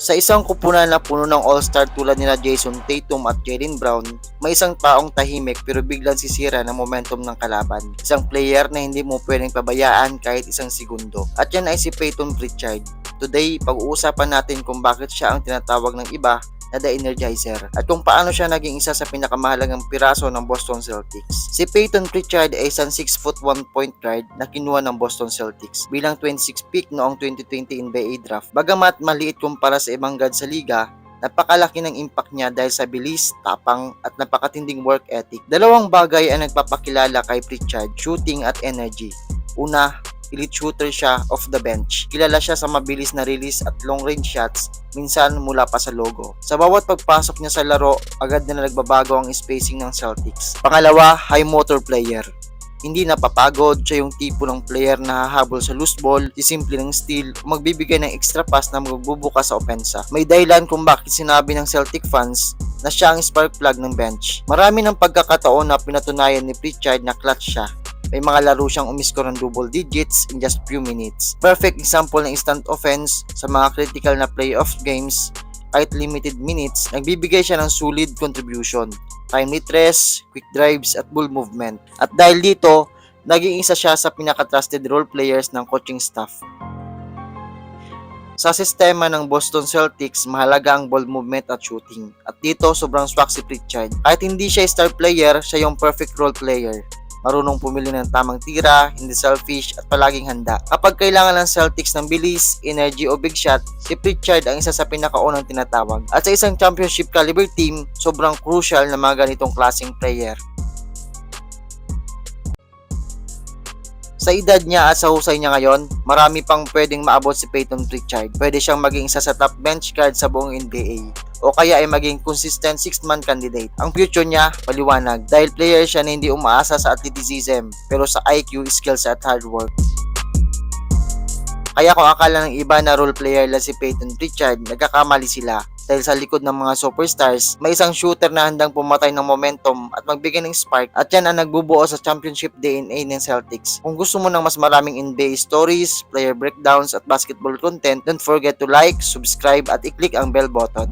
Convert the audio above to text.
Sa isang kupunan na puno ng all-star tulad nila Jason Tatum at Jaylen Brown, may isang taong tahimik pero biglang sisira ng momentum ng kalaban. Isang player na hindi mo pwedeng pabayaan kahit isang segundo. At yan ay si Payton Pritchard. Today, pag-uusapan natin kung bakit siya ang tinatawag ng iba na The Energizer at kung paano siya naging isa sa pinakamahalagang piraso ng Boston Celtics. Si Payton Pritchard ay isang 6'1" point guard na kinuha ng Boston Celtics bilang 26 pick noong 2020 NBA draft. Bagamat maliit kumpara sa ibang guard sa liga, napakalaki ng impact niya dahil sa bilis, tapang at napakatinding work ethic. Dalawang bagay ang nagpapakilala kay Pritchard: shooting at energy. Una, elite shooter siya off the bench. Kilala siya sa mabilis na release at long range shots, minsan mula pa sa logo. Sa bawat pagpasok niya sa laro, agad na nagbabago ang spacing ng Celtics. Pangalawa, high motor player. Hindi napapagod, siya yung tipo ng player na hahabol sa loose ball, sisimple ng steal, o magbibigay ng extra pass na magbubukas sa opensa. May dahilan kung bakit sinabi ng Celtic fans na siya ang spark plug ng bench. Marami ng pagkakataon na pinatunayan ni Pritchard na clutch siya. May mga laro siyang umiskor ng double digits in just few minutes. Perfect example ng instant offense sa mga critical na playoff games. Kahit limited minutes, nagbibigay siya ng solid contribution. Timely tres, quick drives at ball movement. At dahil dito, naging isa siya sa pinaka-trusted role players ng coaching staff. Sa sistema ng Boston Celtics, mahalaga ang ball movement at shooting. At dito, sobrang swak si Pritchard. Kahit hindi siya star player, siya yung perfect role player. Marunong pumili ng tamang tira, hindi selfish at palaging handa. Kapag kailangan ng Celtics ng bilis, energy o big shot, si Pritchard ang isa sa pinakaunang tinatawag. At sa isang championship caliber team, sobrang crucial na mga ganitong klaseng player. Sa edad niya at sa husay niya ngayon, marami pang pwedeng maabot si Payton Pritchard. Pwede siyang maging isa sa top bench guard sa buong NBA. O kaya ay maging consistent 6th-man candidate. Ang future niya, paliwanag, dahil player siya na hindi umaasa sa athleticism, pero sa IQ, skills at hard work. Kaya kung akala ng iba na role player lang si Payton Pritchard, nagkakamali sila. Dahil sa likod ng mga superstars, may isang shooter na handang pumatay ng momentum at magbigay ng spark, at yan ang nagbubuo sa championship DNA ng Celtics. Kung gusto mo ng mas maraming NBA stories, player breakdowns at basketball content, don't forget to like, subscribe at i-click ang bell button.